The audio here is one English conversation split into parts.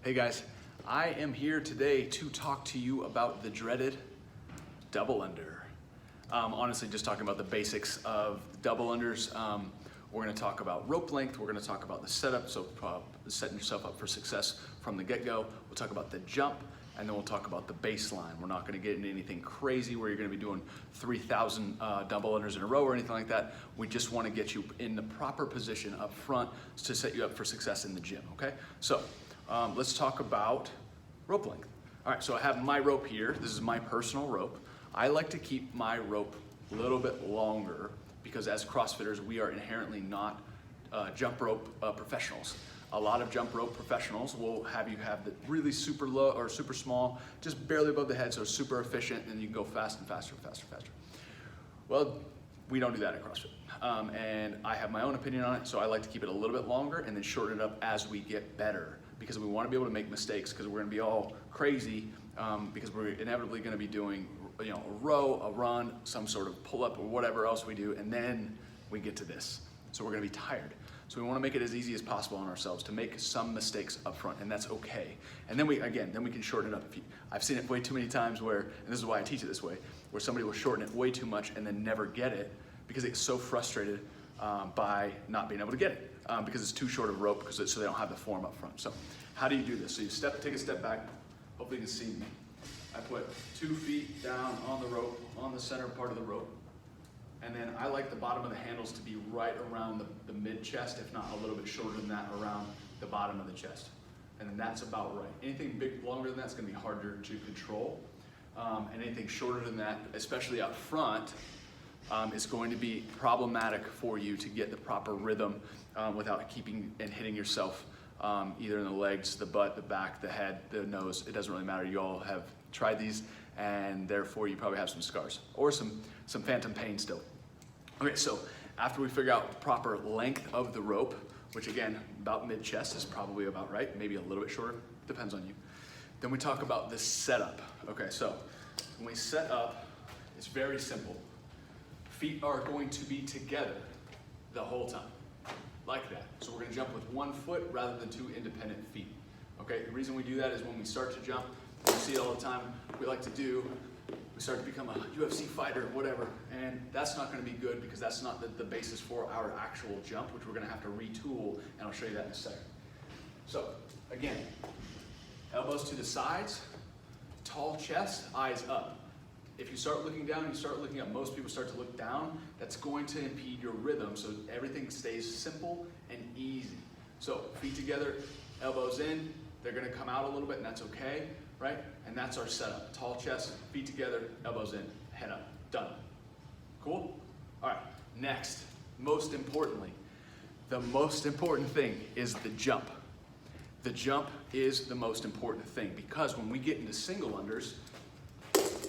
Hey guys, I am here today to talk to you about the dreaded double under. Honestly, just talking about the basics of double unders. We're gonna talk about rope length, we're gonna talk about the setup, so setting yourself up for success from the get-go. We'll talk about the jump, and then we'll talk about the baseline. We're not gonna get into anything crazy where you're gonna be doing 3,000 double unders in a row or anything like that. We just wanna get you in the proper position up front to set you up for success in the gym, okay? So, let's talk about rope length. All right, so I have my rope here. This is my personal rope. I like to keep my rope a little bit longer because as CrossFitters, we are inherently not jump rope professionals. A lot of jump rope professionals will have you have the really super low or super small, just barely above the head, so super efficient, and you can go fast and faster, faster, faster. Well, we don't do that at CrossFit. And I have my own opinion on it, so I like to keep it a little bit longer and then shorten it up as we get better, because we want to be able to make mistakes, because we're going to be all crazy, because we're inevitably going to be doing, a row, a run, some sort of pull-up or whatever else we do, and then we get to this. So we're going to be tired. So we want to make it as easy as possible on ourselves to make some mistakes up front, and that's okay. And then we can shorten it up. I've seen it way too many times where, and this is why I teach it this way, where somebody will shorten it way too much and then never get it because it's so frustrated by not being able to get it because it's too short of rope, so they don't have the form up front. So how do you do this? So you take a step back. Hopefully you can see me. I put 2 feet down on the rope, on the center part of the rope. And then I like the bottom of the handles to be right around the mid-chest, if not a little bit shorter than that, around the bottom of the chest. And then that's about right. Anything big, longer than that's gonna be harder to control. And anything shorter than that, especially up front, is going to be problematic for you to get the proper rhythm without keeping and hitting yourself either in the legs, the butt, the back, the head, the nose. It doesn't really matter. You all have tried these, and therefore you probably have some scars or some phantom pain still. Okay, so after we figure out the proper length of the rope, which again, about mid-chest is probably about right, maybe a little bit shorter, depends on you. Then we talk about the setup. Okay, so when we set up, it's very simple. Feet are going to be together the whole time, like that. So we're gonna jump with 1 foot rather than 2 independent feet. Okay, the reason we do that is when we start to jump, we see it all the time, we like to do, we start to become a UFC fighter, whatever, and that's not gonna be good because that's not the basis for our actual jump, which we're gonna have to retool, and I'll show you that in a second. So, again, elbows to the sides, tall chest, eyes up. If you start looking down, you start looking up, most people start to look down, that's going to impede your rhythm, so everything stays simple and easy. So, feet together, elbows in, they're gonna come out a little bit, and that's okay, right? And that's our setup. Tall chest, feet together, elbows in, head up, done. Cool? All right, next, most importantly, the most important thing is the jump. The jump is the most important thing because when we get into single unders,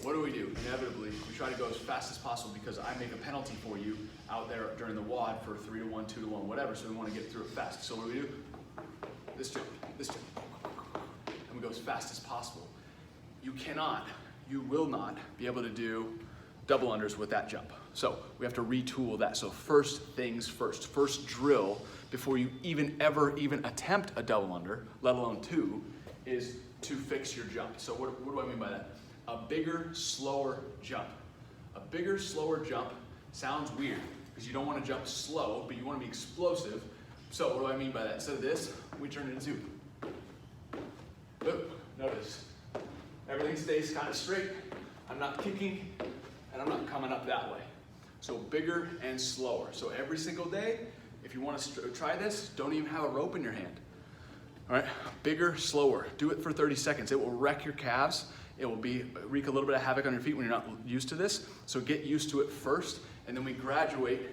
what do? Inevitably, we try to go as fast as possible because I make a penalty for you out there during the WOD for 3 to 1, 2 to 1, whatever, so we want to get through it fast. So what do? This jump, and we go as fast as possible. You will not be able to do double unders with that jump. So we have to retool that. So first things first drill before you ever attempt a double under, let alone 2, is to fix your jump. So what do I mean by that? A bigger, slower jump. A bigger, slower jump sounds weird because you don't want to jump slow, but you want to be explosive. So what do I mean by that? Instead of this, we turn it into boom. Notice, everything stays kind of straight. I'm not kicking, and I'm not coming up that way. So bigger and slower. So every single day, if you want to try this, don't even have a rope in your hand. All right, bigger, slower. Do it for 30 seconds. It will wreck your calves. It will wreak a little bit of havoc on your feet when you're not used to this. So get used to it first, and then we graduate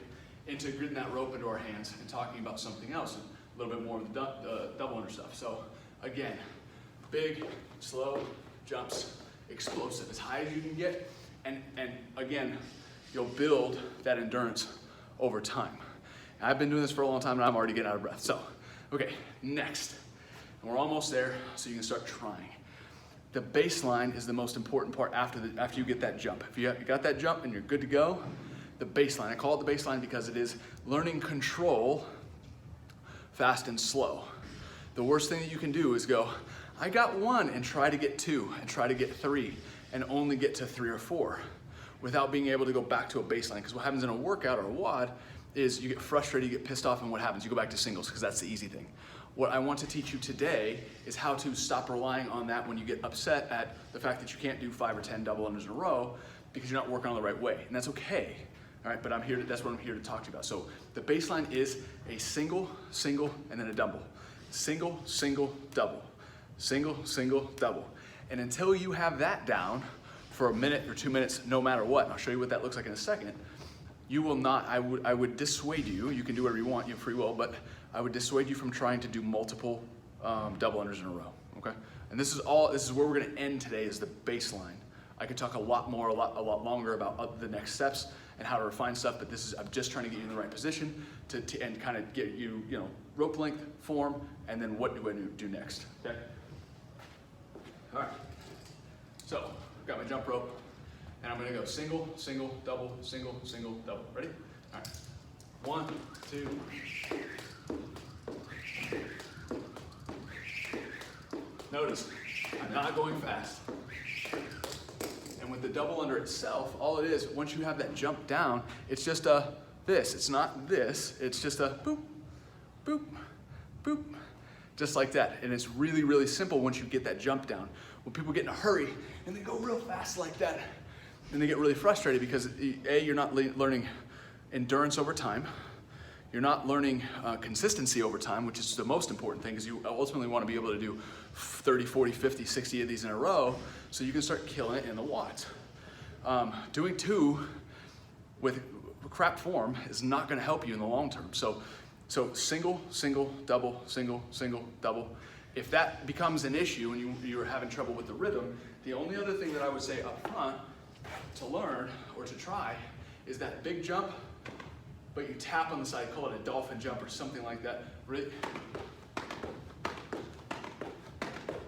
into getting that rope into our hands and talking about something else, a little bit more of the double under stuff. So again, big, slow jumps, explosive, as high as you can get, and again, you'll build that endurance over time. I've been doing this for a long time and I'm already getting out of breath. So, okay, next, and we're almost there, so you can start trying. The baseline is the most important part after you get that jump. If you got that jump and you're good to go, the baseline, I call it the baseline because it is learning control fast and slow. The worst thing that you can do is go, I got 1 and try to get 2 and try to get 3 and only get to 3 or 4 without being able to go back to a baseline. Because what happens in a workout or a WOD is you get frustrated, you get pissed off, and what happens? You go back to singles because that's the easy thing. What I want to teach you today is how to stop relying on that when you get upset at the fact that you can't do 5 or 10 double unders in a row because you're not working on the right way, and that's okay. All right, but that's what I'm here to talk to you about. So the baseline is a single, single, and then a double. Single, single, double. Single, single, double. And until you have that down for a minute or 2 minutes, no matter what, and I'll show you what that looks like in a second, you will not, I would dissuade you, you can do whatever you want, you have free will, but I would dissuade you from trying to do multiple double unders in a row, okay? And this is where we're gonna end today, is the baseline. I could talk a lot more, a lot longer about the next steps and how to refine stuff, but I'm just trying to get you in the right position and kind of get you, rope length, form, and then what do I do next, okay? All right, so I've got my jump rope, and I'm gonna go single, single, double, single, single, double. Ready? All right, 1, 2. Notice, I'm not going fast. And with the double under itself, all it is, once you have that jump down, it's just this. It's not this, it's just a boop, boop, boop, just like that. And it's really, really simple once you get that jump down. When people get in a hurry and they go real fast like that, then they get really frustrated because A, you're not learning endurance over time. You're not learning consistency over time, which is the most important thing, because you ultimately want to be able to do 30, 40, 50, 60 of these in a row so you can start killing it in the watts. Doing 2 with crap form is not going to help you in the long term. So single, single, double, single, single, double. If that becomes an issue and you're having trouble with the rhythm, the only other thing that I would say up front to learn or to try is that big jump, but you tap on the side, call it a dolphin jump or something like that. Really,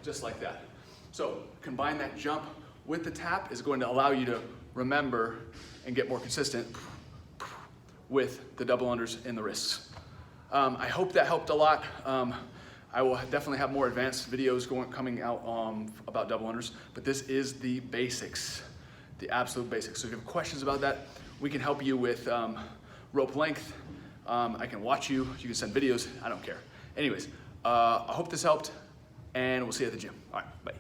just like that. So combine that jump with the tap is going to allow you to remember and get more consistent with the double unders in the wrists. I hope that helped a lot. I will definitely have more advanced videos coming out about double unders, but this is the basics, the absolute basics. So if you have questions about that, we can help you with rope length. I can watch you. You can send videos. I don't care. Anyways, I hope this helped, and we'll see you at the gym. All right, bye.